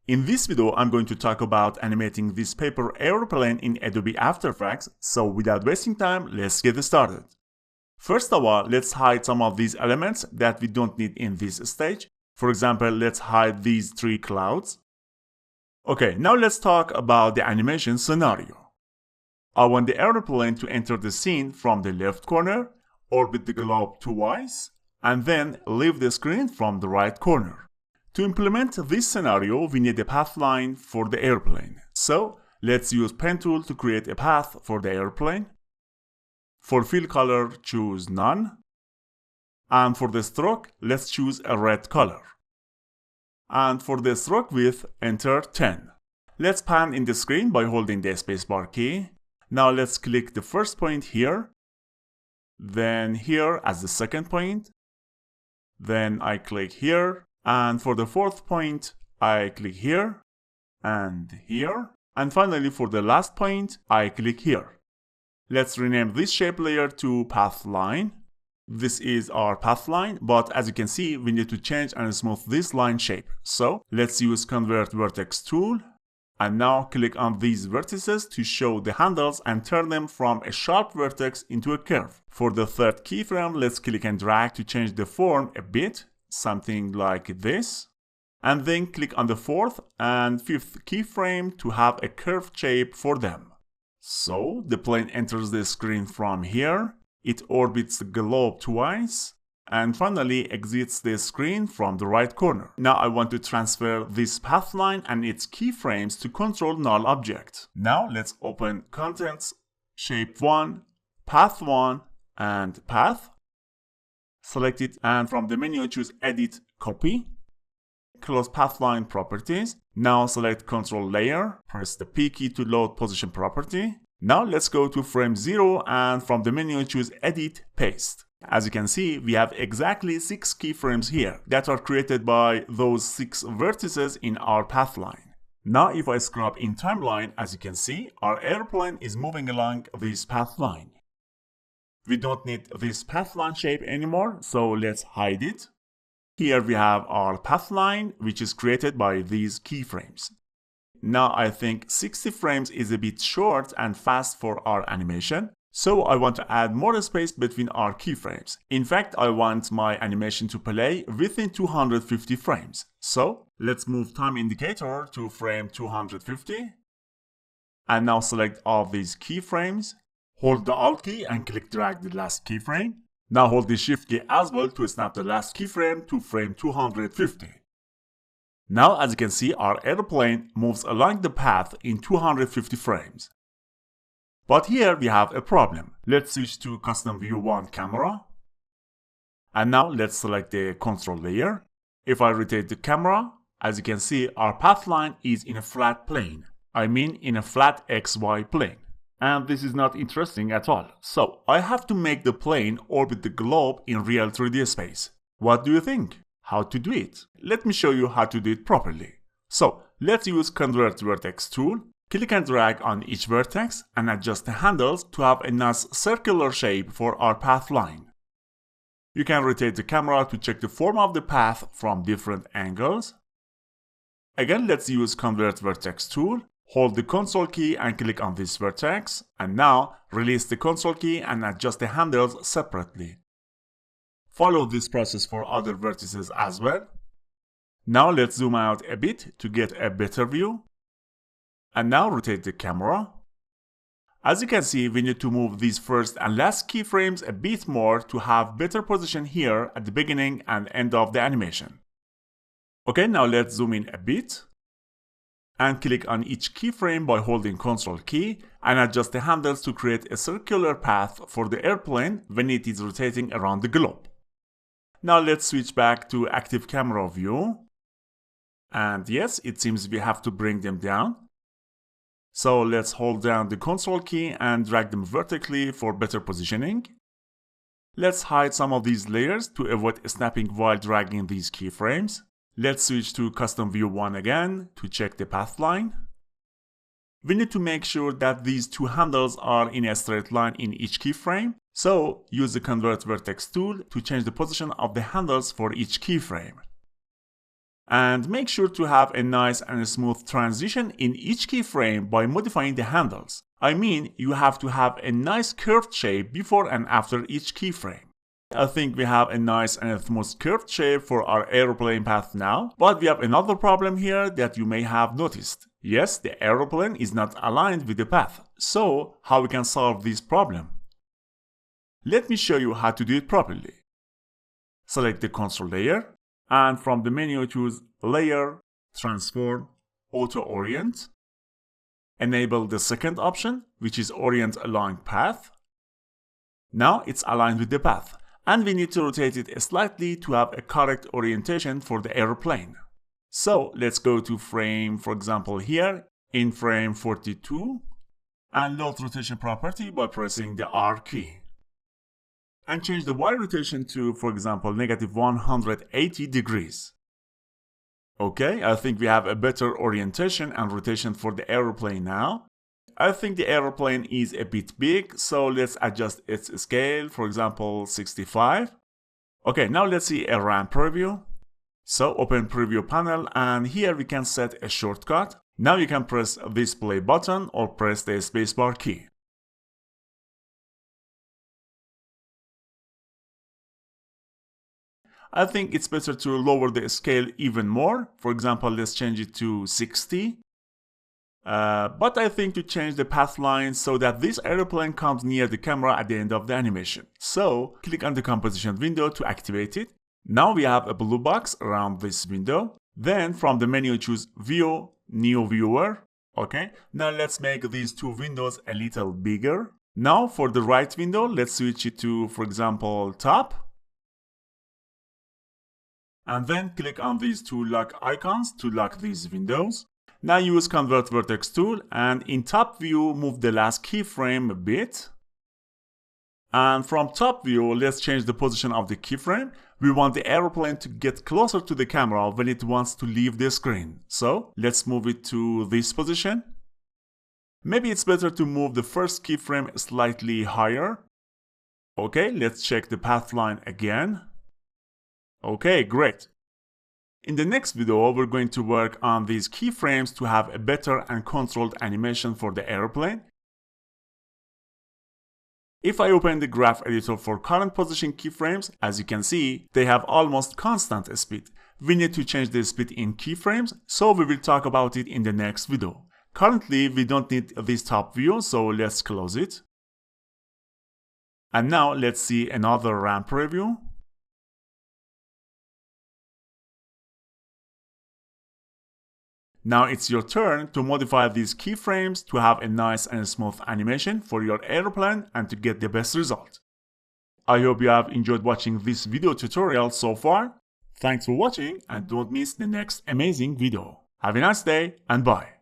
In this video, I'm going to talk about animating this paper airplane in Adobe After Effects, so without wasting time, let's get started. First of all, let's hide some of these elements that we don't need in this stage. For example, let's hide these three clouds. Okay, now let's talk about the animation scenario. I want the airplane to enter the scene from the left corner, orbit the globe twice, and then leave the screen from the right corner. To implement this scenario, we need a path line for the airplane. So let's use Pen tool to create a path for the airplane. For fill color, choose none. And for the stroke, let's choose a red color. And for the stroke width, enter 10. Let's pan in the screen by holding the spacebar key. Now let's click the first point here. Then here as the second point. Then I click here. And for the fourth point, I click here and here. And finally, for the last point, I click here. Let's rename this shape layer to path line. This is our path line, but as you can see, we need to change and smooth this line shape. So let's use Convert Vertex tool. And now click on these vertices to show the handles and turn them from a sharp vertex into a curve. For the third keyframe, let's click and drag to change the form a bit. Something like this, and then click on the fourth and fifth keyframe to have a curved shape for them. So the plane enters the screen from here, it orbits the globe twice, and finally exits the screen from the right corner. Now I want to transfer this path line and its keyframes to control null object. Now let's open Contents, Shape 1, Path 1, and Path. Select it and from the menu choose Edit, Copy. Close Pathline Properties. Now select Control Layer. Press the P key to load Position Property. Now let's go to frame 0 and from the menu choose Edit, Paste. As you can see, we have exactly 6 keyframes here that are created by those 6 vertices in our path line. Now if I scrub in Timeline, as you can see, our airplane is moving along this path line. We don't need this path line shape anymore, so let's hide it. Here we have our path line, which is created by these keyframes. Now I think 60 frames is a bit short and fast for our animation, so I want to add more space between our keyframes. In fact, I want my animation to play within 250 frames. So let's move time indicator to frame 250. And now select all these keyframes. Hold the Alt key and click drag the last keyframe. Now hold the Shift key as well to snap the last keyframe to frame 250. Now as you can see, our airplane moves along the path in 250 frames. But here we have a problem. Let's switch to Custom View 1 camera. And now let's select the control layer. If I rotate the camera, as you can see, our path line is in a flat plane. I mean in a flat XY plane. And this is not interesting at all. So I have to make the plane orbit the globe in real 3D space. What do you think? How to do it? Let me show you how to do it properly. So let's use Convert Vertex tool. Click and drag on each vertex and adjust the handles to have a nice circular shape for our path line. You can rotate the camera to check the form of the path from different angles. Again, let's use Convert Vertex tool. Hold the Control key and click on this vertex, and now release the Control key and adjust the handles separately. Follow this process for other vertices as well. Now let's zoom out a bit to get a better view. And now rotate the camera. As you can see, we need to move these first and last keyframes a bit more to have better position here at the beginning and end of the animation. Okay, now let's zoom in a bit. And click on each keyframe by holding Ctrl key and adjust the handles to create a circular path for the airplane when it is rotating around the globe. Now let's switch back to active camera view. And yes, it seems we have to bring them down. So let's hold down the Ctrl key and drag them vertically for better positioning. Let's hide some of these layers to avoid snapping while dragging these keyframes. Let's switch to Custom View 1 again to check the path line. We need to make sure that these two handles are in a straight line in each keyframe, so use the Convert Vertex tool to change the position of the handles for each keyframe. And make sure to have a nice and smooth transition in each keyframe by modifying the handles. I mean, you have to have a nice curved shape before and after each keyframe. I think we have a nice and smooth curved shape for our aeroplane path now, but we have another problem here that you may have noticed. Yes, the aeroplane is not aligned with the path. So, how we can solve this problem? Let me show you how to do it properly. Select the control layer, and from the menu choose Layer, Transform, Auto Orient. Enable the second option, which is Orient Along Path. Now it's aligned with the path, and we need to rotate it slightly to have a correct orientation for the airplane. So let's go to frame, for example here, in frame 42, and load rotation property by pressing the R key. And change the Y rotation to, for example, negative 180 degrees. Okay, I think we have a better orientation and rotation for the aeroplane now. I think the aeroplane is a bit big, so let's adjust its scale, for example, 65. Okay, now let's see a RAM preview. So open preview panel, and here we can set a shortcut. Now you can press this play button or press the spacebar key. I think it's better to lower the scale even more. For example, let's change it to 60. But I think to change the path line so that this airplane comes near the camera at the end of the animation. So click on the composition window to activate it. Now we have a blue box around this window. Then from the menu choose View, New Viewer. Okay, now let's make these two windows a little bigger. Now for the right window, let's switch it to, for example, Top. And then click on these two lock icons to lock these windows. Now use Convert Vertex tool, and in top view move the last keyframe a bit. And from top view, let's change the position of the keyframe. We want the aeroplane to get closer to the camera when it wants to leave the screen. So let's move it to this position. Maybe it's better to move the first keyframe slightly higher. Okay, let's check the path line again. Okay, great. In the next video, we're going to work on these keyframes to have a better and controlled animation for the airplane. If I open the graph editor for current position keyframes, as you can see, they have almost constant speed. We need to change the speed in keyframes, so we will talk about it in the next video. Currently, we don't need this top view, so let's close it. And now let's see another RAM preview. Now it's your turn to modify these keyframes to have a nice and smooth animation for your airplane and to get the best result. I hope you have enjoyed watching this video tutorial so far. Thanks for watching and don't miss the next amazing video. Have a nice day and bye.